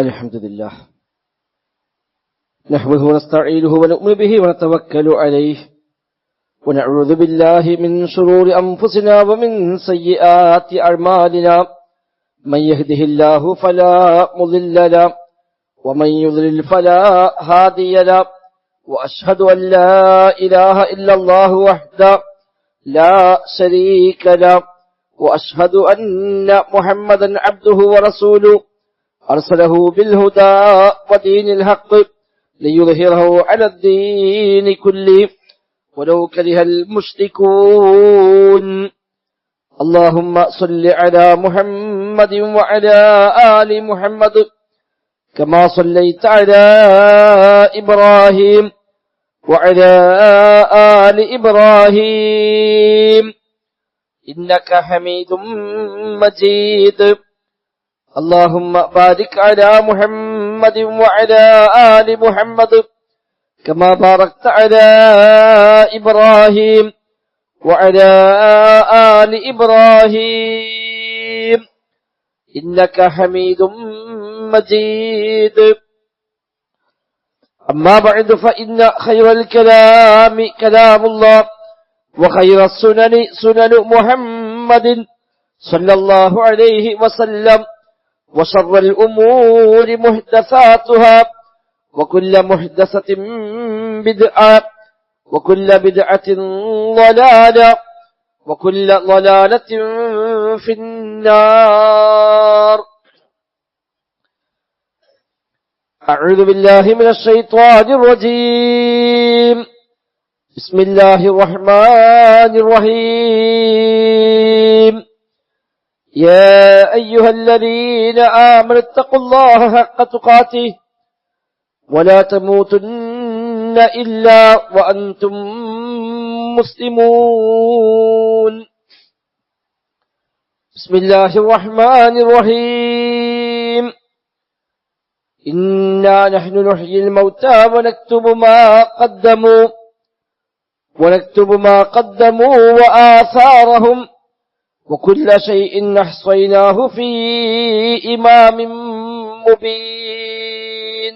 الحمد لله نحمده ونستعينه ونؤمن به ونتوكل عليه ونعوذ بالله من شرور أنفسنا ومن سيئات أعمالنا من يهده الله فلا مضل له ومن يضلل فلا هادي له وأشهد أن لا إله إلا الله وحده لا شريك له وأشهد أن محمدا عبده ورسوله أرسله بالهدى ودين الحق ليظهره على الدين كله ولو كره المشركون اللهم صل على محمد وعلى آل محمد كما صليت على إبراهيم وعلى آل إبراهيم إنك حميد مجيد اللهم بارك على محمد وعلى آل محمد كما باركت على إبراهيم وعلى آل إبراهيم إنك حميد مجيد أما بعد فإن خير الكلام كلام الله وخير السنن سنن محمد صلى الله عليه وسلم وشر الأمور محدثاتها وكل محدثة بدعة وكل بدعة ضلالة وكل ضلالة في النار. أعوذ بالله من الشيطان الرجيم. بسم الله الرحمن الرحيم. يا أيها الذين آمنوا اتقوا الله حق تقاته ولا تموتن إلا وأنتم مسلمون. بسم الله الرحمن الرحيم. إنا نحن نحيي الموتى ونكتب ما قدموا وآثارهم وكل شيء أحصيناه في إمام مبين.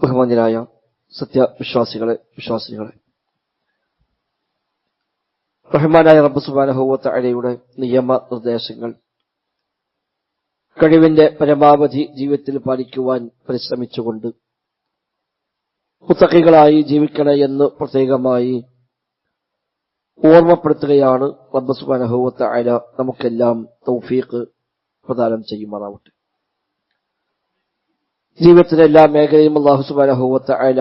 ബഹുമാന്യരായ സത്യവിശ്വാസികളെ റഹ്മാനായ റബ്ബ് സുബ്ഹാനഹു വ തആലയുടെ നിയമ നിർദ്ദേശങ്ങൾ കഴിവിന്റെ പരമാവധി ജീവിതത്തിൽ പാലിക്കുവാൻ പരിശ്രമിച്ചുകൊണ്ട് മുത്തഖികളായി ജീവിക്കണേ എന്ന് പ്രത്യേകമായി ഓർമ്മപ്പെടുത്തുകയാണ്. റബ്ബ് സുബ്ഹാനഹു വ തആല നമുക്കെല്ലാം തൗഫീഖ് പ്രദാനം ചെയ്യുമാറാവട്ടെ. ജീവിതത്തിലെ എല്ലാ മേഖലയും അല്ലാഹു സുബ്ഹാനഹു വ തആല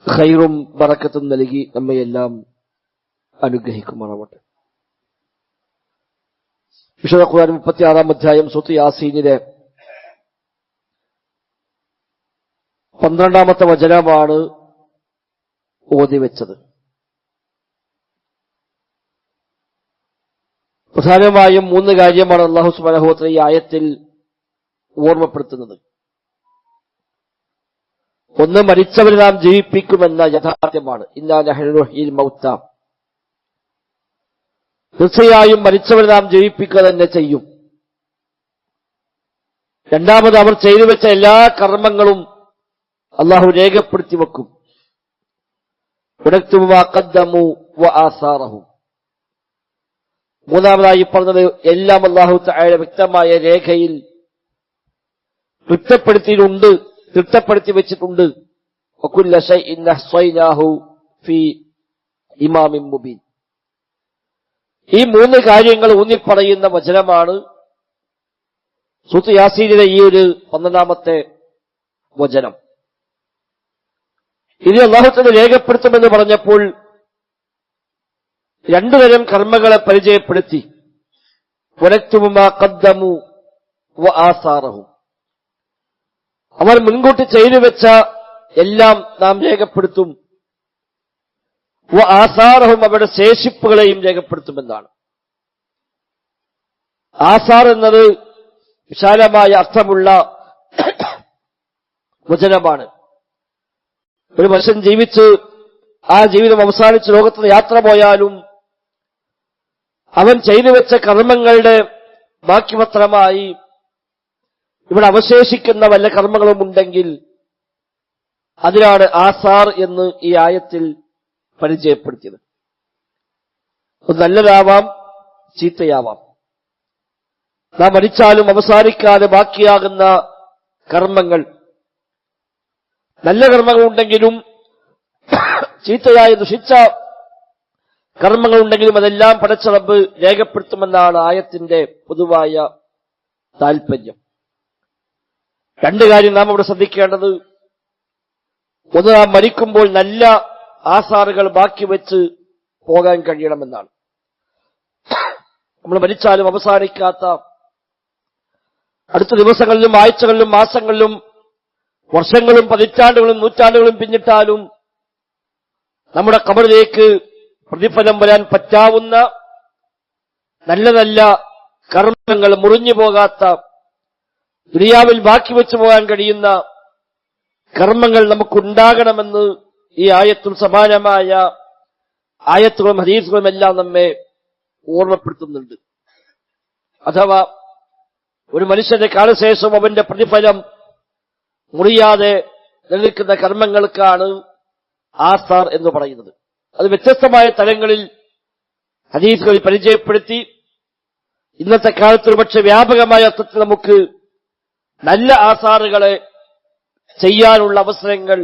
ഖൈറും ബറക്കത്തും നൽകി നമ്മയെല്ലാം അനുഗ്രഹിക്കുമാറാവട്ടെ. വിശുദ്ധ ഖുർആൻ 36-ാം അധ്യായം സൂറത്ത് യാസീനിലെ 12-ാമത്തെ വചനമാണ് ഓതിവെച്ചത്. പ്രധാനമായും 3 കാര്യമാണ് അല്ലാഹു സുബ്ഹാനഹു വ തആല ഈ ആയത്തിൽ ഓർമ്മപ്പെടുത്തുന്നത്. ഒന്ന്, മരിച്ചവരെ നാം ജീവിപ്പിക്കുമെന്ന യാഥാർത്ഥ്യമാണ്. ഇന്നാ നഹ്നു നുഹ്യിൽ മൗത, തീർച്ചയായും മരിച്ചവരെ നാം ജീവിപ്പിക്കുക തന്നെ ചെയ്യും. രണ്ടാമത്, അവർ ചെയ്തു വെച്ച എല്ലാ കർമ്മങ്ങളും അല്ലാഹു രേഖപ്പെടുത്തി വെക്കും. വനക്തുബു മാ ഖദ്ദമു വആസാറഹും. മൂന്നാമതായി പറഞ്ഞത് എല്ലാം അല്ലാഹു തആല വ്യക്തമായ രേഖയിൽ തിട്ടപ്പെടുത്തി വെച്ചിട്ടുണ്ട്. വകുല്ല ശൈഇൻ അഹ്സൈനാഹു ഫീ ഇമാമിൻ മുബീൻ. ഈ 3 കാര്യങ്ങൾ ഊന്നിപ്പറയുന്ന വചനമാണ് സൂറത്ത് യാസീനിലെ ഈ ഒരു 12-ാമത്തെ വചനം. ഇനി അല്ലാഹു തആല രേഖപ്പെടുത്തുമെന്ന് പറഞ്ഞപ്പോൾ 2 തരം കർമ്മങ്ങളെ പരിചയപ്പെടുത്തി. വനക്തുബു മാ ഖദ്ദമു വആസാറഹും. അവർ മുൻകൂട്ടി ചെയ്തു വെച്ച എല്ലാം നാം രേഖപ്പെടുത്തും. വആസാറഹും, അവരുടെ ശേഷിപ്പുകളെയും രേഖപ്പെടുത്തുമെന്നാണ്. ആസാർ എന്നത് വിശാലമായ അർത്ഥമുള്ള വചനമാണ്. ഒരു മനുഷ്യൻ ജീവിച്ച് ആ ജീവിതം അവസാനിച്ച് ലോകത്ത് യാത്ര പോയാലും അവൻ ചെയ്തു വെച്ച കർമ്മങ്ങളുടെ ബാക്കി പത്രമായി ഇവിടെ അവശേഷിക്കുന്ന വല്ല കർമ്മങ്ങളും ഉണ്ടെങ്കിൽ അതിനാണ് ആസാർ എന്ന് ഈ ആയത്തിൽ പരിചയപ്പെടുത്തിയത്. അത് നല്ലതാവാം, ചീത്തയാവാം. നാം മരിച്ചാലും അവസാനിക്കാതെ ബാക്കിയാകുന്ന കർമ്മങ്ങൾ, നല്ല കർമ്മങ്ങളുണ്ടെങ്കിലും ചീത്തയായി ദുഷിച്ച കർമ്മങ്ങളുണ്ടെങ്കിലും അതെല്ലാം പടച്ച റബ്ബ് രേഖപ്പെടുത്തുമെന്നാണ് ആയത്തിന്റെ പൊതുവായ താൽപര്യം. രണ്ട് കാര്യം നാം അവിടെ ശ്രദ്ധിക്കേണ്ടത്. ഒന്ന്, നാം മരിക്കുമ്പോൾ നല്ല ആസാറുകൾ ബാക്കി വെച്ച് പോകാൻ കഴിയണമെന്നാണ്. നമ്മൾ മരിച്ചാലും അവസാനിക്കാത്ത, അടുത്ത ദിവസങ്ങളിലും ആഴ്ചകളിലും മാസങ്ങളിലും വർഷങ്ങളും പതിറ്റാണ്ടുകളും നൂറ്റാണ്ടുകളും പിന്നിട്ടാലും നമ്മുടെ ഖബറിലേക്ക് പ്രതിഫലം വരാൻ പറ്റാവുന്ന നല്ല നല്ല കർമ്മങ്ങൾ, മുറിഞ്ഞു പോകാത്ത, ദുനിയാവിൽ ബാക്കി വെച്ചു പോകാൻ കഴിയുന്ന കർമ്മങ്ങൾ നമുക്കുണ്ടാകണമെന്ന് ഈ ആയത്തും സമാനമായ ആയത്തുകളും ഹദീസുകളും എല്ലാം നമ്മെ ഓർമ്മപ്പെടുത്തുന്നുണ്ട്. അഥവാ ഒരു മനുഷ്യന്റെ കാലശേഷം അവന്റെ പ്രതിഫലം മുറിയാതെ നിലനിൽക്കുന്ന കർമ്മങ്ങൾക്കാണ് ആസാർ എന്ന് പറയുന്നത്. അത് വ്യത്യസ്തമായ തലങ്ങളിൽ ഹദീസുകളിൽ പരിചയപ്പെടുത്തി. ഇന്നത്തെ കാലത്ത് ഒരുപക്ഷെ വ്യാപകമായ അർത്ഥത്തിൽ നമുക്ക് നല്ല ആസാറുകളെ ചെയ്യാനുള്ള അവസരങ്ങൾ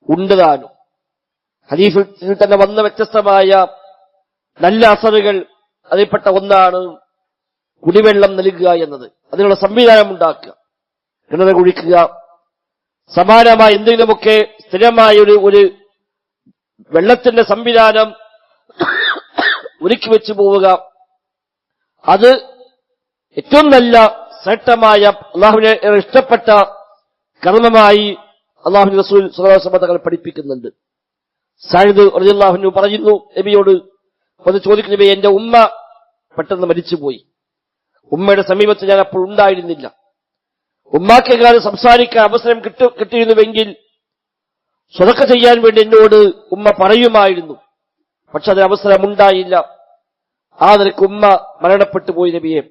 ഉണ്ട് താനും. ഹദീസിൽ തന്നെ വന്ന വ്യത്യസ്തമായ നല്ല അസറുകൾ അതിൽപ്പെട്ട ഒന്നാണ് കുടിവെള്ളം നൽകുക എന്നത്. അതിനുള്ള സംവിധാനം ഉണ്ടാക്കുക, കിണർ കുഴിക്കുക, സമാനമായ എന്തെങ്കിലുമൊക്കെ സ്ഥിരമായ ഒരു വെള്ളത്തിന്റെ സംവിധാനം ഒരുക്കി വെച്ചു പോവുക. അത് ഏറ്റവും നല്ല ശ്രേഷ്ഠമായ അള്ളാഹുവിനെ ഇഷ്ടപ്പെട്ട കർമ്മമായി അള്ളാഹു റസൂൽ സ്വല്ലല്ലാഹു അലൈഹി വസല്ലം തങ്ങൾ പഠിപ്പിക്കുന്നുണ്ട്. സഅദ് റളിയല്ലാഹു അൻഹു പറയുന്നു, നബിയോട് ഒന്ന് ചോദിക്കുന്നു, നബി, എന്റെ ഉമ്മ പെട്ടെന്ന് മരിച്ചുപോയി. ഉമ്മയുടെ സമീപത്ത് ഞാൻ അപ്പോൾ ഉണ്ടായിരുന്നില്ല. ഉമ്മാക്കെങ്ങാനും സംസാരിക്കാൻ അവസരം കിട്ടിയിരുന്നുവെങ്കിൽ സ്വതക്ക ചെയ്യാൻ വേണ്ടി എന്നോട് ഉമ്മ പറയുമായിരുന്നു. പക്ഷെ അതിന് അവസരം ഉണ്ടായില്ല. ആ നിലയ്ക്ക് ഉമ്മ മരണപ്പെട്ടു പോയി നബിയെ.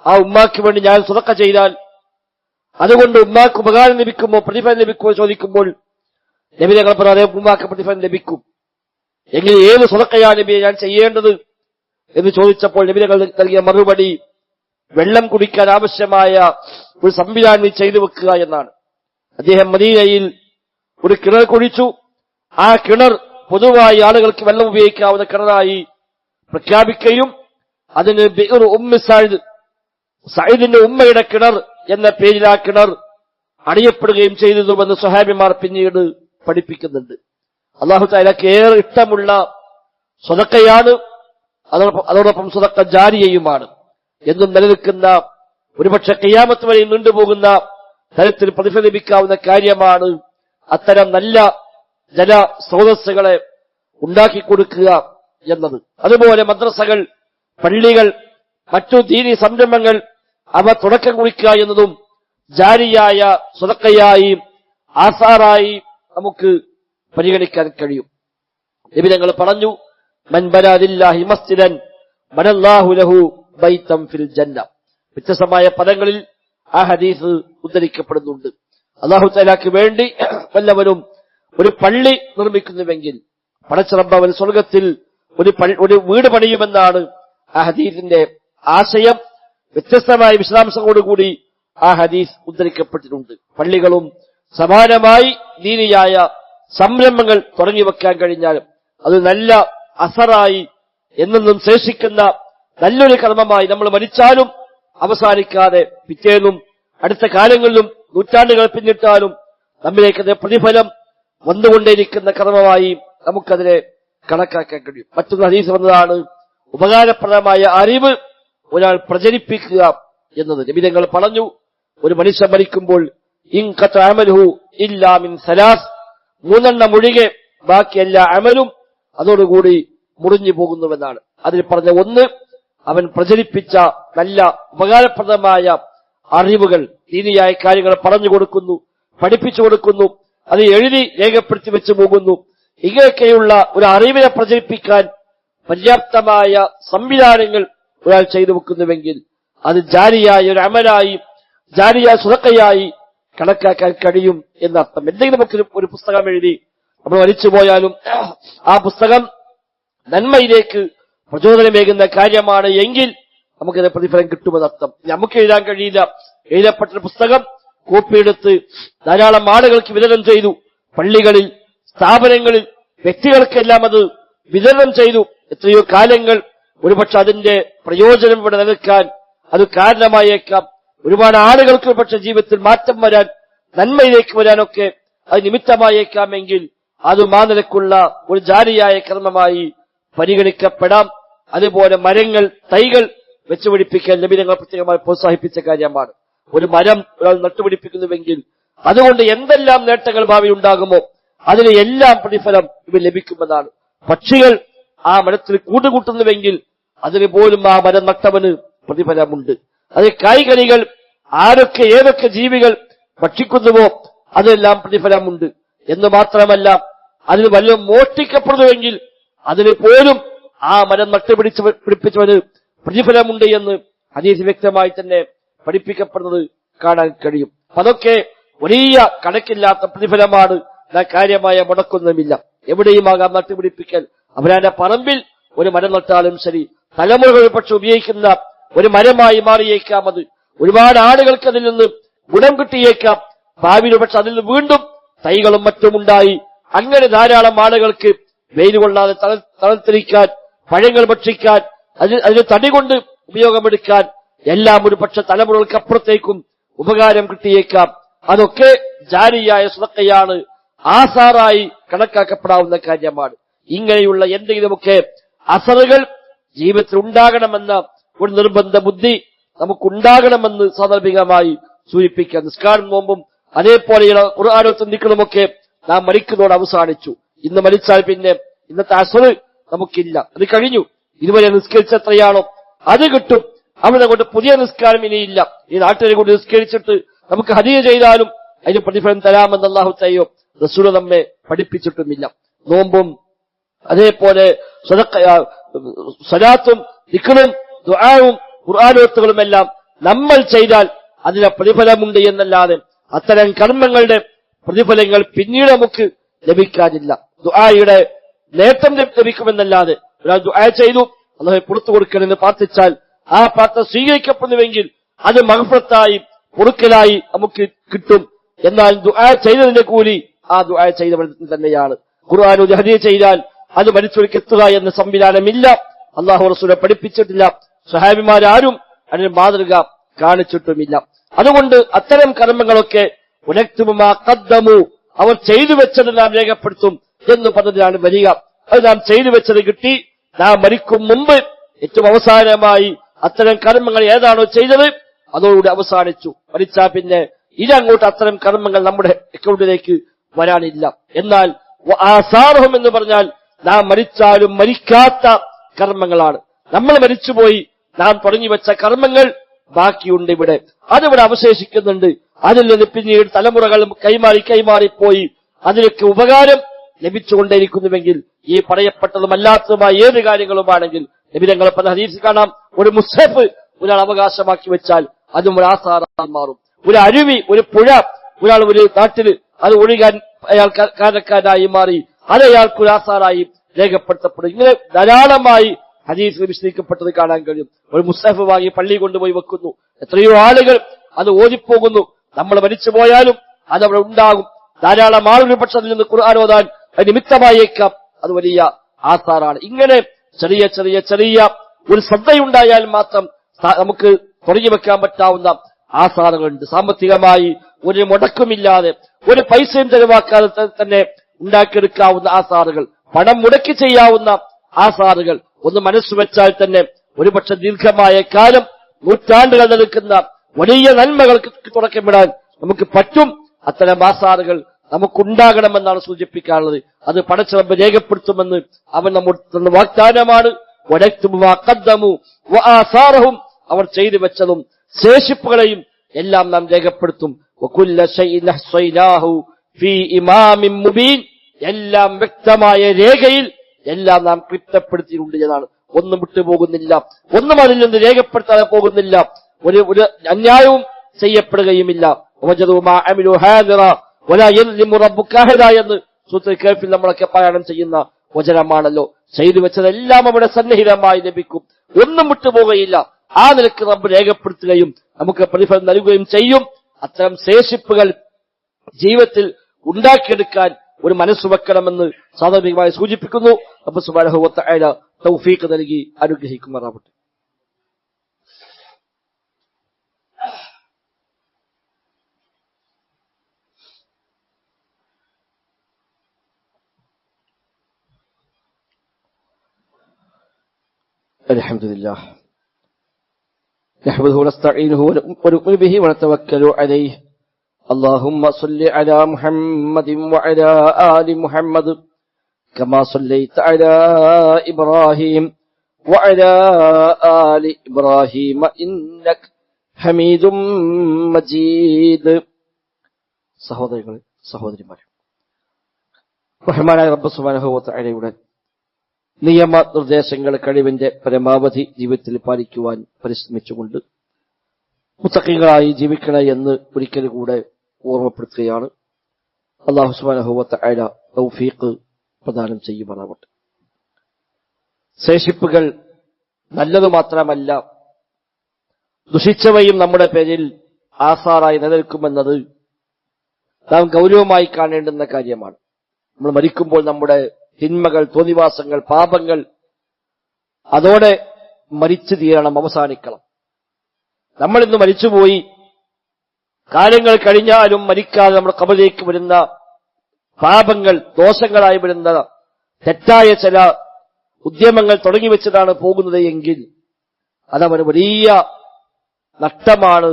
ആ ഉമ്മാക്ക് വേണ്ടി ഞാൻ സ്വതക്ക ചെയ്താൽ അതുകൊണ്ട് ഉമ്മാക്ക് ഉപകാരം ലഭിക്കുമോ, പ്രതിഫലം ലഭിക്കുമോ ചോദിക്കുമ്പോൾ നബി ഞങ്ങൾ പറയാതെ ഉമ്മാക്ക് പ്രതിഫലം ലഭിക്കും. എങ്കിൽ ഏത് സ്വതക്കയാണ് നബിയെ ഞാൻ ചെയ്യേണ്ടത് എന്ന് ചോദിച്ചപ്പോൾ നബി ഞങ്ങൾ നൽകിയ മറുപടി, വെള്ളം കുടിക്കാൻ ആവശ്യമായ ഒരു സംവിധാനം ചെയ്തു വെക്കുക എന്നാണ്. അദ്ദേഹം മദീനയിൽ ഒരു കിണർ കുഴിച്ചു. ആ കിണർ പൊതുവായി ആളുകൾക്ക് വെള്ളം ഉപയോഗിക്കാവുന്ന കിണറായി പ്രഖ്യാപിക്കുകയും അതിന് ബിർ ഉമ്മി സഅദ്, സഅദിന്റെ ഉമ്മയുടെ കിണർ എന്ന പേരിൽ ആ കിണർ അറിയപ്പെടുകയും ചെയ്തതുമെന്ന് സ്വഹാബിമാർ പിന്നീട് പഠിപ്പിക്കുന്നുണ്ട്. അല്ലാഹു തആലക്ക് ഏറെ ഇഷ്ടമുള്ള സ്വതക്കയാണ്, അതോടൊപ്പം സ്വതക്ക ജാരിയയുമാണ്. എന്നും നിലനിൽക്കുന്ന, ഒരുപക്ഷെ ഖിയാമത്ത് വരെ നീണ്ടുപോകുന്ന തരത്തിൽ പ്രതിഫലം ലഭിക്കാവുന്ന കാര്യമാണ് അത്തരം നല്ല ജലസ്രോതസ്സുകളെ ഉണ്ടാക്കിക്കൊടുക്കുക എന്നത്. അതുപോലെ മദ്രസകൾ, പള്ളികൾ, മറ്റു ദീനി സംരംഭങ്ങൾ അവ തുടക്കം കുറിക്കുക എന്നതും ജാരിയായ സ്വതക്കയായി ആസാറായി നമുക്ക് പരിഗണിക്കാൻ കഴിയും. നബി തങ്ങൾ പറഞ്ഞു, മൻ ബനാ ലില്ലാഹി മസ്ജിദൻ ബനല്ലാഹു ലഹു ബൈതൻ ഫിൽ ജന്ന. വ്യത്യസ്തമായ പദങ്ങളിൽ ആ ഹദീസ് ഉദ്ധരിക്കപ്പെടുന്നുണ്ട്. അല്ലാഹു തആലക്ക് വേണ്ടി വല്ലവരും ഒരു പള്ളി നിർമ്മിക്കുന്നുവെങ്കിൽ പടച്ച റബ്ബ് അവൻ സ്വർഗത്തിൽ ഒരു വീട് പണിയുമെന്നാണ് ആ ഹദീസിന്റെ ആശയം. വ്യത്യസ്തമായ വിശദാംശങ്ങളോടുകൂടി ആ ഹദീസ് ഉദ്ധരിക്കപ്പെട്ടിട്ടുണ്ട്. പള്ളികളും സമാനമായി ദീനിയായ സംരംഭങ്ങൾ തുടങ്ങി വെക്കാൻ കഴിഞ്ഞാലും അത് നല്ല അസറായി എന്നെന്നും ശേഷിക്കുന്ന നല്ലൊരു കർമ്മമായി നമ്മൾ മരിച്ചാലും അവസാനിക്കാതെ പിറ്റേന്നും അടുത്ത കാലങ്ങളിലും നൂറ്റാണ്ടുകൾ പിന്നിട്ടാലും നമ്മിലേക്ക് പ്രതിഫലം വന്നുകൊണ്ടേയിരിക്കുന്ന കർമ്മമായി നമുക്കതിനെ കണക്കാക്കാൻ കഴിയും. മറ്റൊരു ഹദീസ് വന്നതാണ്, ഉപകാരപ്രദമായ അറിവ് ഒരാൾ പ്രചരിപ്പിക്കുക എന്നത്. നബി തങ്ങൾ പറഞ്ഞു, ഒരു മനുഷ്യൻ മരിക്കുമ്പോൾ ഇൻഖത അമലുഹു ഇല്ലാ മിൻ സലാസ്, മൂന്നെണ്ണം ഒഴികെ ബാക്കി എല്ലാ അമലും അതോടുകൂടി മുറിഞ്ഞു പോകുന്നുവെന്നാണ്. അതിൽ പറഞ്ഞ ഒന്ന്, അവൻ പ്രചരിപ്പിച്ച നല്ല ഉപകാരപ്രദമായ അറിവുകൾ, ദീനിയായ കാര്യങ്ങൾ പറഞ്ഞു കൊടുക്കുന്നു, പഠിപ്പിച്ചു കൊടുക്കുന്നു, അത് എഴുതി രേഖപ്പെടുത്തി വെച്ചു പോകുന്നു. ഇങ്ങനെയൊക്കെയുള്ള ഒരു അറിവിനെ പ്രചരിപ്പിക്കാൻ പര്യാപ്തമായ സംവിധാനങ്ങൾ ഒരാൾ ചെയ്തു വെക്കുന്നുവെങ്കിൽ അത് ജാരിയായ ഒരു അമലായി, ജാരിയായ സ്വതക്കയായി കണക്കാക്കാൻ കഴിയും എന്നർത്ഥം. എന്തെങ്കിലും നമുക്ക് ഒരു പുസ്തകം എഴുതി നമ്മൾ വലിച്ചു പോയാലും ആ പുസ്തകം നന്മയിലേക്ക് പ്രചോദനമേകുന്ന കാര്യമാണ് എങ്കിൽ നമുക്കത് പ്രതിഫലം കിട്ടുമെന്നർത്ഥം. നമുക്ക് എഴുതാൻ കഴിയില്ല. എഴുതപ്പെട്ട പുസ്തകം കോപ്പിയെടുത്ത് ധാരാളം ആളുകൾക്ക് വിതരണം ചെയ്തു. പള്ളികളിൽ, സ്ഥാപനങ്ങളിൽ, വ്യക്തികൾക്കെല്ലാം അത് വിതരണം ചെയ്തു. എത്രയോ കാലങ്ങൾ ഒരുപക്ഷെ അതിന്റെ പ്രയോജനം ഇവിടെ നിലനിൽക്കാൻ അത് കാരണമായേക്കാം. ഒരുപാട് ആളുകൾക്ക് ഒരുപക്ഷെ ജീവിതത്തിൽ മാറ്റം വരാൻ, നന്മയിലേക്ക് വരാനൊക്കെ അത് നിമിത്തമായേക്കാമെങ്കിൽ അത് മാനിലക്കുള്ള ഒരു ജാരിയായ കർമ്മമായി പരിഗണിക്കപ്പെടാം. അതുപോലെ മരങ്ങൾ, തൈകൾ വെച്ചുപിടിപ്പിക്കാൻ നബി തങ്ങൾ പ്രത്യേകമായി പ്രോത്സാഹിപ്പിച്ച കാര്യമാണ്. ഒരു മരം ഒരാൾ നട്ടുപിടിപ്പിക്കുന്നുവെങ്കിൽ അതുകൊണ്ട് എന്തെല്ലാം നേട്ടങ്ങൾ ഭാവിയിൽ ഉണ്ടാകുമോ അതിന് എല്ലാം പ്രതിഫലം ഇവ ലഭിക്കുമെന്നാണ്. പക്ഷികൾ ആ മരത്തിൽ കൂടുകൂട്ടുന്നുവെങ്കിൽ അതിന് പോലും ആ മരം നട്ടവന് പ്രതിഫലമുണ്ട്. അത് കായ്കനികൾ ആരൊക്കെ ഏതൊക്കെ ജീവികൾ ഭക്ഷിക്കുന്നുവോ അതെല്ലാം പ്രതിഫലമുണ്ട് എന്ന് മാത്രമല്ല, അതിന് വല്ലതും മോഷ്ടിക്കപ്പെടുന്നുവെങ്കിൽ അതിന് പോലും ആ മരം പിടിപ്പിച്ചവന് പ്രതിഫലമുണ്ട് എന്ന് ഹദീസ് വ്യക്തമായി തന്നെ പഠിപ്പിക്കപ്പെടുന്നത് കാണാൻ കഴിയും. അതൊക്കെ വലിയ കണക്കില്ലാത്ത പ്രതിഫലമാണ്. കാര്യമായ മുടക്കൊന്നുമില്ല. എവിടെയുമാകാം നട്ടുപിടിപ്പിക്കൽ. അവരാന്റെ പറമ്പിൽ ഒരു മരം നട്ടാലും ശരി, തലമുറകൾ പക്ഷെ ഉപയോഗിക്കുന്ന ഒരു മരമായി മാറിയേക്കാം. അത് ഒരുപാട് ആളുകൾക്ക് അതിൽ നിന്ന് ഗുണം കിട്ടിയേക്കാം. ഭാവിയിൽ പക്ഷെ അതിൽ നിന്ന് വീണ്ടും തൈകളും മറ്റും ഉണ്ടായി അങ്ങനെ ധാരാളം ആളുകൾക്ക് വെയിൽ കൊള്ളാതെ തളർത്തിരിക്കാൻ, പഴങ്ങൾ ഭക്ഷിക്കാൻ, അതിന് തടി കൊണ്ട് ഉപയോഗമെടുക്കാൻ എല്ലാം ഒരു പക്ഷെ തലമുറകൾക്കപ്പുറത്തേക്കും ഉപകാരം കിട്ടിയേക്കാം. അതൊക്കെ ജാരിയായ സ്വതക്കയാണ്, ആസാറായി കണക്കാക്കപ്പെടാവുന്ന കാര്യമാണ്. ഇങ്ങനെയുള്ള എന്തെങ്കിലുമൊക്കെ അസറുകൾ ജീവിതത്തിൽ ഉണ്ടാകണമെന്ന ഒരു നിർബന്ധ ബുദ്ധി നമുക്കുണ്ടാകണമെന്ന് സാന്ദർഭികമായി സൂചിപ്പിക്കുക. നിസ്കാരം, നോമ്പും അതേപോലെയുള്ള ഖുർആനും ദിക്റുമൊക്കെ നാം മരിക്കുന്നതോട് അവസാനിച്ചു. ഇന്ന് മരിച്ചാൽ പിന്നെ ഇന്നത്തെ അസർ നമുക്കില്ല, അത് കഴിഞ്ഞു. ഇതുവരെ നിസ്കരിച്ച എത്രയാണോ അത് കിട്ടും. അവിടെ കൊണ്ട് പുതിയ നിസ്കാരം ഇനിയില്ല. ഈ നാട്ടിനെ കൊണ്ട് നിസ്കരിച്ചിട്ട് നമുക്ക് ഹദിയ ചെയ്താലും അതിന് പ്രതിഫലം തരാമെന്ന് അല്ലാഹു തആല റസൂൽ നമ്മെ പഠിപ്പിച്ചിട്ടുമില്ല. നോമ്പും അതേപോലെ സ്വലാത്തും ദിക്റും ദുആവും ഖുർആനോത്തുകളുമെല്ലാം നമ്മൾ ചെയ്താൽ അതിന് പ്രതിഫലമുണ്ട് എന്നല്ലാതെ അത്തരം കർമ്മങ്ങളുടെ പ്രതിഫലങ്ങൾ പിന്നീട് നമുക്ക് ലഭിക്കാനില്ല. ദുആയുടെ നേട്ടം ലഭിക്കുമെന്നല്ലാതെ ഒരാൾ ദുആ ചെയ്തു അല്ലാഹു പുറത്തു കൊടുക്കണമെന്ന് പ്രാർത്ഥിച്ചാൽ ആ പ്രാർത്ഥന സ്വീകരിക്കപ്പെടുന്നുവെങ്കിൽ അത് മഗ്ഫിറത്തായി, പൊറുക്കലായി നമുക്ക് കിട്ടും. എന്നാൽ ദുആ ചെയ്തതിന്റെ കൂലി ആ ദുആ ചെയ്തവൻ തന്നെയാണ്. ഖുർആൻ ഹദിയ ചെയ്താൽ അത് മരിച്ചവർക്ക് എത്തുക എന്ന സംവിധാനമില്ല. അല്ലാഹു റസൂലെ പഠിപ്പിച്ചിട്ടില്ല. സ്വഹാബിമാരും അതിന് മാതൃക കാണിച്ചിട്ടുമില്ല. അതുകൊണ്ട് അത്തരം കർമ്മങ്ങളൊക്കെ അവർ ചെയ്തു വെച്ചത് നാം രേഖപ്പെടുത്തും എന്ന് പറഞ്ഞതിലാണ് വരിക. അത് നാം ചെയ്തു വെച്ചത് കിട്ടി. നാം മരിക്കും മുമ്പ് ഏറ്റവും അവസാനമായി അത്തരം കർമ്മങ്ങൾ ഏതാണോ ചെയ്തത് അതോടുകൂടി അവസാനിച്ചു. മരിച്ചാൽ പിന്നെ ഇതങ്ങോട്ട് അത്തരം കർമ്മങ്ങൾ നമ്മുടെ അക്കൗണ്ടിലേക്ക് വരാനില്ല. എന്നാൽ ആസാറഹും എന്ന് പറഞ്ഞാൽ നാം മരിച്ചാലും മരിക്കാത്ത കർമ്മങ്ങളാണ്. നമ്മൾ മരിച്ചുപോയി, നാം തുടങ്ങി വെച്ച കർമ്മങ്ങൾ ബാക്കിയുണ്ട്. ഇവിടെ അതിവിടെ അവശേഷിക്കുന്നുണ്ട്. അതിൽ നിന്ന് പിന്നീട് തലമുറകൾ കൈമാറിപ്പോയി അതിനൊക്കെ ഉപകാരം ലഭിച്ചുകൊണ്ടേയിരിക്കുന്നുവെങ്കിൽ ഈ പറയപ്പെട്ടതും അല്ലാത്തതുമായ ഏത് കാര്യങ്ങളുമാണെങ്കിൽ നബി തങ്ങൾ പല ഹദീസിൽ കാണാം, ഒരു മുസ്ഹഫ് ഒരാൾ അവകാശമാക്കി വെച്ചാൽ അതും ഒരു ആസാറായി മാറും. ഒരു അരുവി, ഒരു പുഴ ഒരാൾ ഒരു നാട്ടിൽ അത് ഒഴുകാൻ അയാൾ കാരണക്കാരനായി മാറി അത് അയാൾക്ക് ഒരു ആസാറായി രേഖപ്പെടുത്തപ്പെടും. ഇങ്ങനെ ധാരാളമായി ഹദീസിൽ വിശദീകരിക്കപ്പെട്ടത് കാണാൻ കഴിയും. ഒരു മുസ്ഹഫ് വാങ്ങി പള്ളി കൊണ്ടുപോയി വെക്കുന്നു. എത്രയോ ആളുകൾ അത് ഓതിപ്പോകുന്നു. നമ്മൾ മരിച്ചു പോയാലും അത് അവിടെ ഉണ്ടാകും. ധാരാളം ആളുകൾ പക്ഷെ അതിൽ നിന്ന് ഖുർആൻ ഓതാൻ നിമിത്തമായേക്കാം. അത് വലിയ ആസാറാണ്. ഇങ്ങനെ ചെറിയ ചെറിയ ചെറിയ ഒരു ശ്രദ്ധയുണ്ടായാൽ മാത്രം നമുക്ക് തുടങ്ങി വെക്കാൻ പറ്റാവുന്ന ആസാറുകളുണ്ട്. സാമ്പത്തികമായി ഒരു മുടക്കുമില്ലാതെ ഒരു പൈസയും ചെലവാക്കാതെ തന്നെ ഉണ്ടാക്കിയെടുക്കാവുന്ന ആസാറുകൾ, പണം മുടക്കി ചെയ്യാവുന്ന ആസാറുകൾ ഒന്ന് മനസ്സ് വെച്ചാൽ തന്നെ ഒരുപക്ഷെ ദീർഘമായ കാലം, നൂറ്റാണ്ടുകൾ നിൽക്കുന്ന വലിയ നന്മകൾക്ക് തുടക്കമിടാൻ നമുക്ക് പറ്റും. അത്തരം ആസാറുകൾ നമുക്കുണ്ടാകണമെന്നാണ് സൂചിപ്പിക്കാനുള്ളത്. അത് പടച്ച റബ്ബ് രേഖപ്പെടുത്തുമെന്ന് അവൻ നമ്മുടെ വാഗ്ദാനമാണ്. അവർ ചെയ്തു വെച്ചതും ശേഷിപ്പുകളെയും എല്ലാം നാം രേഖപ്പെടുത്തും. എല്ലാം വ്യക്തമായ രേഖയിൽ എല്ലാം നാം ക്ലിപ്തപ്പെടുത്തിയിട്ടുണ്ട് എന്നാണ്. ഒന്നും വിട്ടുപോകുന്നില്ല, ഒന്നും അതിൽ നിന്ന് രേഖപ്പെടുത്താതെ പോകുന്നില്ല, ഒരു അന്യായവും ചെയ്യപ്പെടുകയുമില്ല. എന്ന് സൂറത്തുൽ കഹ്ഫിൽ നമ്മളൊക്കെ പാരായണം ചെയ്യുന്ന വചനമാണല്ലോ. ചെയ്തു വെച്ചതെല്ലാം അവിടെ സന്നിഹിതമായി ലഭിക്കും, ഒന്നും വിട്ടുപോകുകയില്ല. ആ നിലക്ക് റബ്ബ് രേഖപ്പെടുത്തുകയും നമുക്ക് പ്രതിഫലം നൽകുകയും ചെയ്യും. അത്തരം ശേഷിപ്പുകൾ ജീവിതത്തിൽ ഉണ്ടാക്കിയെടുക്കാൻ ഒരു മനസ്സ് വെക്കണമെന്ന് സാധാരണമായി സൂചിപ്പിക്കുന്നു. റബ്ബ് സുബ്ഹാനഹു വ തആല തൗഫീഖ് നൽകി അനുഗ്രഹിക്കുമാറാവട്ടെ. الحمدلله نحمده ونستعينه ونؤمن به ونتوكل عليه. اللهم صل على محمد وعلى آل محمد كما صليت على إبراهيم وعلى آل إبراهيم إنك حميد مجيد. സഹോദരങ്ങളെ, സഹോദരിമാരെ, റഹ്മാനായ റബ്ബ് സുബ്ഹാനഹു വ തആലയുടെ നിയമനിർദ്ദേശങ്ങൾ കഴിവിന്റെ പരമാവധി ജീവിതത്തിൽ പാലിക്കുവാൻ പരിശ്രമിച്ചുകൊണ്ട് മുത്തഖീകളായി ജീവിക്കണേ എന്ന് ഒരിക്കൽ കൂടെ ഓർമ്മപ്പെടുത്തുകയാണ്. അല്ലാഹു സുബ്ഹാനഹു വ തആല തൗഫീഖ് പ്രദാനം ചെയ്യുമാറാവട്ടെ. ശേഷിപ്പുകൾ നല്ലതു മാത്രമല്ല, ദുഷിച്ചവയും നമ്മുടെ പേരിൽ ആസാറായി നിലനിൽക്കുമെന്നത് നാം ഗൗരവമായി കാണേണ്ടുന്ന കാര്യമാണ്. നമ്മൾ മരിക്കുമ്പോൾ നമ്മുടെ തിന്മകൾ, തോന്നിവാസങ്ങൾ, പാപങ്ങൾ അതോടെ മരിച്ചു തീരണം, അവസാനിക്കണം. നമ്മളിന്ന് മരിച്ചുപോയി, കാലങ്ങൾ കഴിഞ്ഞാലും മരിക്കാതെ നമ്മുടെ ഖബറിലേക്ക് വരുന്ന പാപങ്ങൾ, ദോഷങ്ങളായി വരുന്ന തെറ്റായ ചില ഉദ്യമങ്ങൾ തുടങ്ങി വെച്ചതാണ് പോകുന്നത് എങ്കിൽ അതവന് വലിയ നഷ്ടമാണ്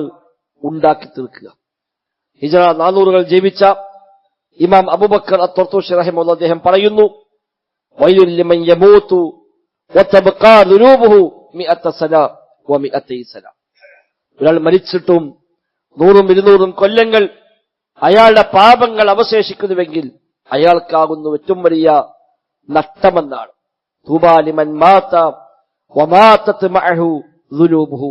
ഉണ്ടാക്കി തീർക്കുക. ഹിജ്റ 400 ജീവിച്ച ഇമാം അബൂബക്കർ അത്തൊർത്തൂഷി റഹിമഹുല്ലാഹ് അദ്ദേഹം പറയുന്നു, വൈലുൽ ലിമൻ യമൂതു വതബ്ഖാ ദുനൂബുഹു 100 സന വ 200 സന. ഒരാൾ മരിച്ചിട്ടും 100-200 കൊല്ലങ്ങൾ അയാളുടെ പാപങ്ങൾ അവശേഷിക്കുന്നുവെങ്കിൽ അയാൾക്കാകുന്നു ഏറ്റവും വലിയ നഷ്ടമെന്നാണ്. തൂബാ ലിമൻ മാത വമാതത് മഅഹു ദുനൂബുഹു.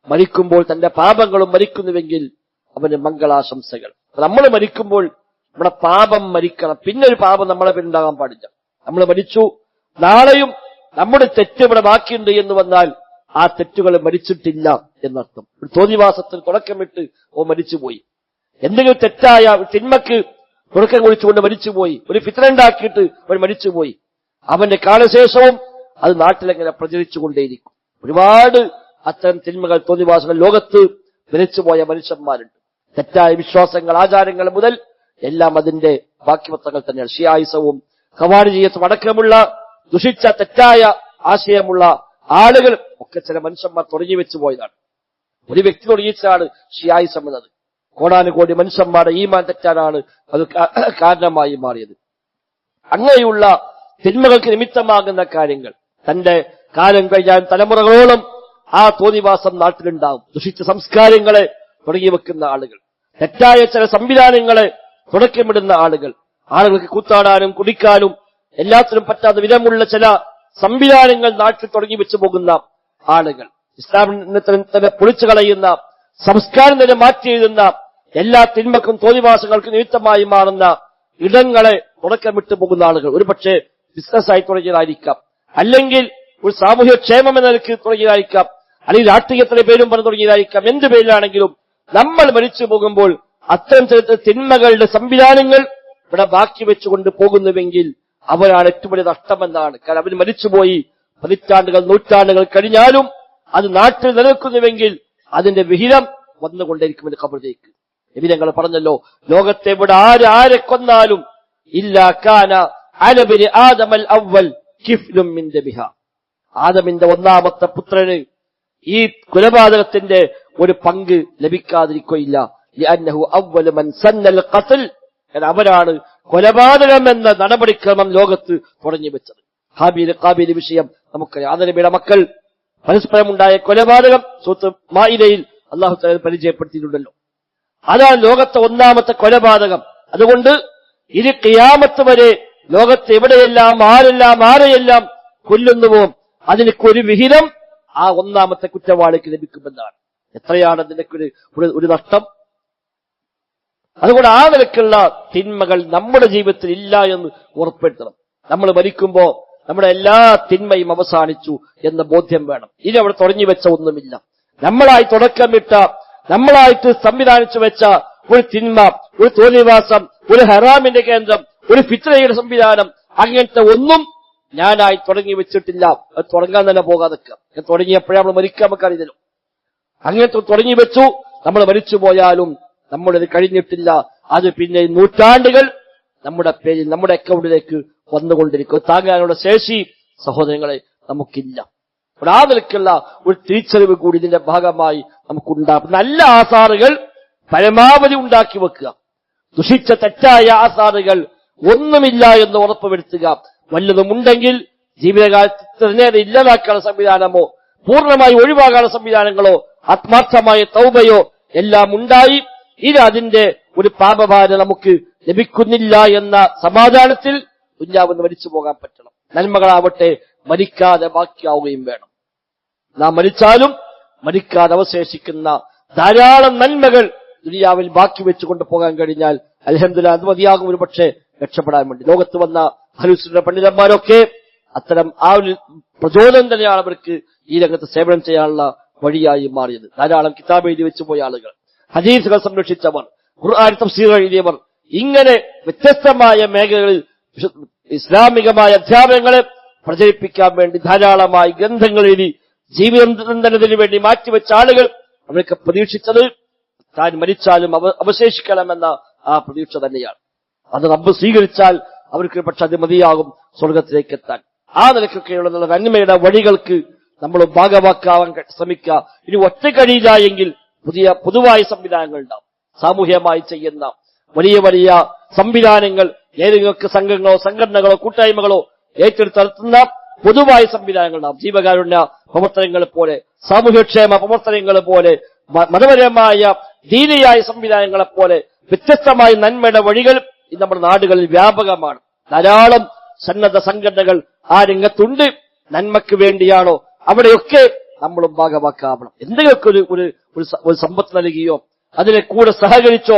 മരിക്കുമ്പോൾ തന്റെ പാപങ്ങളും മരിക്കുന്നുവെങ്കിൽ അവന് മംഗളാശംസകൾ. നമ്മൾ മരിക്കുമ്പോൾ നമ്മുടെ പാപം മരിക്കണം, പിന്നെ ഒരു പാപം നമ്മളെ പിന്നുണ്ടാകാൻ പാടില്ല. നമ്മൾ മരിച്ചു, നാളെയും നമ്മുടെ തെറ്റ് ഇവിടെ ബാക്കിയുണ്ട് എന്ന് വന്നാൽ ആ തെറ്റുകൾ മരിച്ചിട്ടില്ല എന്നർത്ഥം. ഒരു തോന്നിവാസത്തിന് തുടക്കമിട്ട് മരിച്ചുപോയി, എന്തെങ്കിലും തെറ്റായ തിന്മക്ക് തുടക്കം കുറിച്ചുകൊണ്ട് മരിച്ചുപോയി, ഒരു ഫിത്ന ഉണ്ടാക്കിയിട്ട് അവൻ മരിച്ചുപോയി, അവന്റെ കാലശേഷവും അത് നാട്ടിലെങ്ങനെ പ്രചരിച്ചുകൊണ്ടേയിരിക്കും. ഒരുപാട് അത്തരം തിന്മകൾ, തോന്നിവാസങ്ങൾ ലോകത്ത് വിലച്ചുപോയ മനുഷ്യന്മാരുണ്ട്. തെറ്റായ വിശ്വാസങ്ങൾ, ആചാരങ്ങൾ മുതൽ എല്ലാം അതിന്റെ ബാക്കിപത്രങ്ങൾ തന്നെയാണ്. ഷിയായിസവും ഖവാരിജിയത്തും അടക്കമുള്ള ദുഷിച്ച തെറ്റായ ആശയമുള്ള ആളുകൾ ഒക്കെ ചില മനുഷ്യന്മാർ തുടങ്ങി വെച്ചു പോയതാണ്. ഒരു വ്യക്തി തുടങ്ങിച്ചാണ് ഷിയായിസം എന്നത്. കോടാനുകോടി മനുഷ്യന്മാരുടെ ഈമാൻ തെറ്റാനാണ് അത് കാരണമായി മാറിയത്. അങ്ങനെയുള്ള തിന്മകൾക്ക് നിമിത്തമാകുന്ന കാര്യങ്ങൾ തന്റെ കാലം കഴിഞ്ഞാൽ തലമുറകളോളം ആ തോന്നിവാസം നാട്ടിലുണ്ടാവും. ദുഷിച്ച സംസ്കാരങ്ങളെ തുടങ്ങി വെക്കുന്ന ആളുകൾ, തെറ്റായ ചില സംവിധാനങ്ങളെ തുടക്കമിടുന്ന ആളുകൾ, ആളുകൾക്ക് കൂത്താടാനും കുടിക്കാനും എല്ലാത്തിനും പറ്റാത്ത വിധമുള്ള ചില സംവിധാനങ്ങൾ നാട്ടിൽ തുടങ്ങി വെച്ചു പോകുന്ന ആളുകൾ, ഇസ്ലാമിനെ തന്നെ പൊളിച്ചു കളയുന്ന, സംസ്കാരം തന്നെ മാറ്റി എഴുതുന്ന, എല്ലാ തിന്മക്കും തോന്നിവാസങ്ങൾക്കും നിമിത്തമായി മാറുന്ന ഇടങ്ങളെ തുടക്കമിട്ട് പോകുന്ന ആളുകൾ ഒരുപക്ഷെ ബിസിനസ്സായി തുടങ്ങിയതായിരിക്കാം, അല്ലെങ്കിൽ ഒരു സാമൂഹ്യ ക്ഷേമം എന്ന നിലയ്ക്ക് തുടങ്ങിയതായിരിക്കാം, അല്ലെങ്കിൽ രാഷ്ട്രീയത്തിന്റെ പേരും പറഞ്ഞു തുടങ്ങിയതായിരിക്കാം. എന്ത് പേരിലാണെങ്കിലും നമ്മൾ മരിച്ചു പോകുമ്പോൾ അത്തരം ചില തിന്മകളുടെ സംവിധാനങ്ങൾ ഇവിടെ ബാക്കി വെച്ചുകൊണ്ട് പോകുന്നുവെങ്കിൽ അവരാണ് ഏറ്റവും വലിയ നഷ്ടമെന്നാണ്. കാരണം അവർ മരിച്ചുപോയി പതിറ്റാണ്ടുകൾ, നൂറ്റാണ്ടുകൾ കഴിഞ്ഞാലും അത് നാട്ടിൽ നിലനിൽക്കുന്നുവെങ്കിൽ അതിന്റെ വിഹിതം വന്നുകൊണ്ടേയിരിക്കും ഖബറിലേക്ക്. നബിതങ്ങൾ പറഞ്ഞല്ലോ, ലോകത്തെ ഇവിടെ ആരെ കൊന്നാലും ഇല്ലാ കാന അലബിനി ആദമൽ അവ്വൽ കിഫ്ലും മിൻ ദബിഹ. ആദമിന്റെ ഒന്നാമത്തെ പുത്രന് ഈ കൊലപാതകത്തിന്റെ ഒരു പങ്ക് ലഭിക്കാതിരിക്കുകയില്ല. ലിഅന്നഹു അവ്വലു മൻ സന്നൽ ഖത്ൽ. അവരാണ് കൊലപാതകം എന്ന നടപടിക്രമം ലോകത്ത് തുടങ്ങി വെച്ചത്. ഹാബീൽ ഖാബീൽ വിഷയം നമുക്കറിയാം. ആദം നബിയുടെ മക്കൾ പരസ്പരമുണ്ടായ കൊലപാതകം സൂറത്ത് മാഇദയിൽ അല്ലാഹു തആല പരിചയപ്പെടുത്തിയിട്ടുണ്ടല്ലോ. അതാണ് ലോകത്തെ ഒന്നാമത്തെ കൊലപാതകം. അതുകൊണ്ട് ഇത് ഖിയാമത്ത് വരെ ലോകത്ത് എവിടെയെല്ലാം ആരെയെല്ലാം കൊല്ലുന്നുവോ അതിനൊരു വിഹിതം ആ ഒന്നാമത്തെ കുറ്റവാളിക്ക് ലഭിക്കുമെന്നാണ്. എത്രയാണ് അതിനൊക്കെ ഒരു നഷ്ടം. അതുകൊണ്ട് ആ നിലക്കുള്ള തിന്മകൾ നമ്മുടെ ജീവിതത്തിൽ ഇല്ല എന്ന് ഉറപ്പെടുത്തണം. നമ്മൾ മരിക്കുമ്പോ നമ്മുടെ എല്ലാ തിന്മയും അവസാനിച്ചു എന്ന ബോധ്യം വേണം. ഇനി അവിടെ തുടങ്ങി വെച്ച ഒന്നുമില്ല. നമ്മളായി തുടക്കമിട്ട, നമ്മളായിട്ട് സംവിധാനിച്ചു വെച്ച ഒരു തിന്മ, ഒരു തോന്നിവാസം, ഒരു ഹറാമിന്റെ കേന്ദ്രം, ഒരു ഫിത്നയുടെ സംവിധാനം, അങ്ങനത്തെ ഒന്നും ഞാനായി തുടങ്ങി വെച്ചിട്ടില്ല. അത് തുടങ്ങാൻ തന്നെ പോകാതെ തുടങ്ങിയപ്പോഴേ നമ്മൾ മരിക്കാൻ നമുക്കറിയല്ലോ. അങ്ങനത്തെ തുടങ്ങി വെച്ചു, നമ്മൾ മരിച്ചു പോയാലും നമ്മളിത് കഴിഞ്ഞിട്ടില്ല. അത് പിന്നെ നൂറ്റാണ്ടുകൾ നമ്മുടെ പേരിൽ, നമ്മുടെ അക്കൗണ്ടിലേക്ക് വന്നുകൊണ്ടിരിക്കും. താങ്ങാനുള്ള ശേഷി സഹോദരങ്ങളെ നമുക്കില്ല. ആ നിലയ്ക്കുള്ള ഒരു തിരിച്ചറിവ് കൂടി ഇതിന്റെ ഭാഗമായി നമുക്കുണ്ടാകും. നല്ല ആസാറുകൾ പരമാവധി ഉണ്ടാക്കി വെക്കുക. ദുഷിച്ച തെറ്റായ ആസാറുകൾ ഒന്നുമില്ല എന്ന് ഉറപ്പുവരുത്തുക. വല്ലതുമുണ്ടെങ്കിൽ ജീവിതകാലത്ത് തന്നെ അത് ഇല്ലാതാക്കാനുള്ള സംവിധാനമോ പൂർണ്ണമായി ഒഴിവാക്കാനുള്ള സംവിധാനങ്ങളോ ആത്മാർത്ഥമായ തൗബയോ എല്ലാം ഉണ്ടായി ഇത് അതിന്റെ ഒരു പാപഭാരം നമുക്ക് ലഭിക്കുന്നില്ല എന്ന സമാധാനത്തിൽ ദുനിയാവിന്ന് മരിച്ചു പോകാൻ പറ്റണം. നന്മകളാവട്ടെ മരിക്കാതെ ബാക്കിയാവുകയും വേണം. നാം മരിച്ചാലും മരിക്കാതെ അവശേഷിക്കുന്ന ധാരാളം നന്മകൾ ദുനിയാവിൽ ബാക്കി വെച്ചുകൊണ്ട് പോകാൻ കഴിഞ്ഞാൽ അൽഹംദുലില്ലാഹ് അത് മതിയാകും ഒരു പക്ഷേ രക്ഷപ്പെടാൻ വേണ്ടി. ലോകത്ത് വന്ന ഹലുസുന്ന പണ്ഡിതന്മാരൊക്കെ അത്തരം ആ ഒരു പ്രചോദനം തന്നെയാണ് അവർക്ക് ഈ രംഗത്ത് സേവനം ചെയ്യാനുള്ള വഴിയായി മാറിയത്. ധാരാളം കിതാബ് എഴുതി വെച്ചു പോയ ആളുകൾ, ഹദീസുകൾ സംരക്ഷിച്ചവർ, ഖുർആൻ തഫ്സീർ എഴുതിയവർ, ഇങ്ങനെ വ്യത്യസ്തമായ മേഖലകളിൽ ഇസ്ലാമികമായ അധ്യാപനങ്ങളെ പ്രചരിപ്പിക്കാൻ വേണ്ടി ധാരാളമായി ഗ്രന്ഥങ്ങൾ എഴുതി ജീവിതത്തിന് വേണ്ടി മാറ്റിവെച്ച ആളുകൾ അവർക്ക് പ്രതീക്ഷിച്ചത് താൻ മരിച്ചാലും അവശേഷിക്കണമെന്ന ആ പ്രതീക്ഷ തന്നെയാണ്. അത് റബ്ബ് സ്വീകരിച്ചാൽ അവർക്ക് പക്ഷെ അത് മതിയാകും സ്വർഗത്തിലേക്ക് എത്താൻ. ആ നിലയ്ക്കൊക്കെയുള്ള നന്മയുടെ വഴികൾക്ക് നമ്മൾ ഭാഗവാക്കാവാൻ ശ്രമിക്കുക. ഇനി ഒറ്റ കഴിയില്ല എങ്കിൽ പൊതുവായ സംവിധാനങ്ങൾ ഉണ്ടാവും. സാമൂഹ്യമായി ചെയ്യുന്ന വലിയ വലിയ സംവിധാനങ്ങൾ, ഏതെങ്കിലും സംഘങ്ങളോ സംഘടനകളോ കൂട്ടായ്മകളോ ഏറ്റെടുത്ത് നടത്തുന്ന പൊതുവായ സംവിധാനങ്ങൾ ഉണ്ടാവും. ജീവകാരുണ്യ പ്രവർത്തനങ്ങൾ പോലെ, സാമൂഹ്യക്ഷേമ പ്രവർത്തനങ്ങൾ പോലെ, മതപരമായ ദീനിയായ സംവിധാനങ്ങളെ പോലെ വ്യത്യസ്തമായ നന്മയുടെ വഴികൾ നമ്മുടെ നാടുകളിൽ വ്യാപകമാണ്. ധാരാളം സന്നദ്ധ സംഘടനകൾ ആ രംഗത്തുണ്ട്. നന്മയ്ക്ക് വേണ്ടിയാണോ അവിടെയൊക്കെ നമ്മളും ഭാഗവാക്കാവണം. എന്തെങ്കിലുമൊക്കെ ഒരു സമ്പത്ത് നൽകിയോ അതിനെ കൂടെ സഹകരിച്ചോ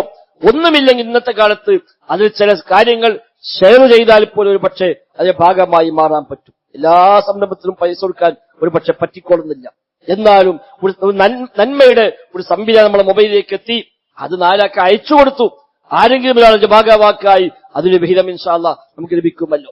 ഒന്നുമില്ലെങ്കിൽ ഇന്നത്തെ കാലത്ത് അതിൽ ചില കാര്യങ്ങൾ ഷെയർ ചെയ്താൽ പോലും ഒരു പക്ഷേ അതിന്റെ ഭാഗമായി മാറാൻ പറ്റും. എല്ലാ സംരംഭത്തിലും പൈസ കൊടുക്കാൻ ഒരു പക്ഷെ പറ്റിക്കൊള്ളുന്നില്ല. എന്നാലും ഒരു നന്മയുടെ ഒരു സംവിധാനം നമ്മുടെ മൊബൈലിലേക്ക് എത്തി അത് നാലാക്ക് അയച്ചു കൊടുത്തു. ആരെങ്കിലും ഒരാളിന്റെ ഭാഗവാക്കായി അതിന് വിഹിതം ഇൻഷാ അല്ലാഹ് നമുക്ക് ലഭിക്കുമല്ലോ.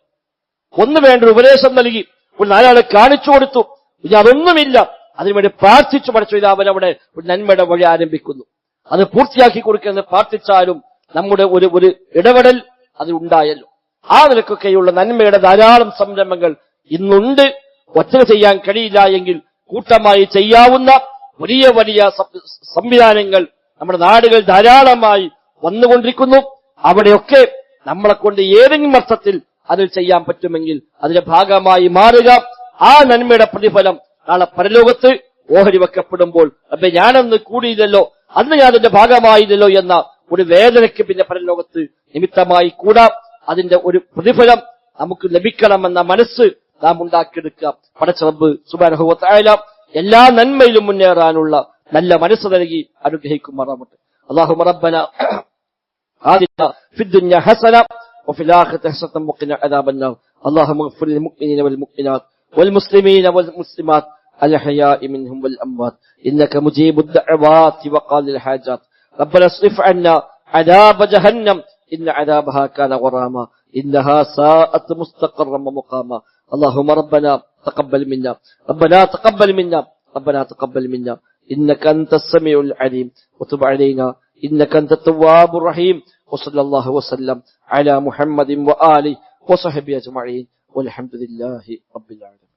ഒന്ന് വേണ്ട ഉപദേശം നൽകി ഒരു നാലാളെ കാണിച്ചു കൊടുത്തു. ഇനി അതൊന്നുമില്ല, അതിനുവേണ്ടി പ്രാർത്ഥിച്ചു പഠിച്ചു. ഇത് അവരവിടെ ഒരു നന്മയുടെ വഴി ആരംഭിക്കുന്നു. അത് പൂർത്തിയാക്കി കൊടുക്കുന്നത് പ്രാർത്ഥിച്ചാലും നമ്മുടെ ഒരു ഇടപെടൽ അതിലുണ്ടായല്ലോ. ആ നിലക്കൊക്കെയുള്ള നന്മയുടെ ധാരാളം സംരംഭങ്ങൾ ഇന്നുണ്ട്. ഒറ്റ ചെയ്യാൻ കഴിയില്ല എങ്കിൽ കൂട്ടമായി ചെയ്യാവുന്ന വലിയ വലിയ സംവിധാനങ്ങൾ നമ്മുടെ നാടുകൾ ധാരാളമായി വന്നുകൊണ്ടിരിക്കുന്നു. അവിടെയൊക്കെ നമ്മളെ കൊണ്ട് ഏതെങ്കിലും അർത്ഥത്തിൽ അതിൽ ചെയ്യാൻ പറ്റുമെങ്കിൽ അതിന്റെ ഭാഗമായി മാറുക. ആ നന്മയുടെ പ്രതിഫലം നാളെ പരലോകത്ത് ഓഹരി വെക്കപ്പെടുമ്പോൾ അപ്പൊ ഞാനന്ന് കൂടിയില്ലല്ലോ, അന്ന് ഞാൻ അതിന്റെ ഭാഗമായില്ലല്ലോ എന്ന ഒരു വേദനയ്ക്ക് പിന്നെ പരലോകത്ത് നിമിത്തമായി കൂടാ. അതിന്റെ ഒരു പ്രതിഫലം നമുക്ക് ലഭിക്കണമെന്ന മനസ്സ് നാം ഉണ്ടാക്കിയെടുക്കുക. പടച്ച റബ്ബ് സുബ്ഹാനഹു വ തആല എല്ലാ നന്മയിലും മുന്നേറാനുള്ള നല്ല മനസ്സ് നൽകി അനുഗ്രഹിക്കുമാറാവട്ടെ. അല്ലാഹുമ്മ റബ്ബനാ ആതിനാ ഫിദ്ദുനിയ ഹസന വഫിൽ ആഖിറതി ഹസനത വഖിനാ അദാബന്നാർ. അല്ലാഹുമ്മ ഇഗ്ഫിർ ലിൽ മുഅ്മിനീന വൽ മുഅ്മിനാത്ത് വൽ മുസ്ലിമീന വൽ മുസ്ലിമാത്ത് الأحياء منهم والأموات إنك مجيب الدعوات وقاضي الحاجات. ربنا اصرف عنا عذاب جهنم إن عذابها كان غراما إنها ساءت مستقرا ومقاما. اللهم ربنا تقبل منا إنك أنت السميع العليم وتب علينا إنك أنت التواب الرحيم. وصلى الله وسلم على محمد وآله وصحبه أجمعين والحمد لله رب العالمين.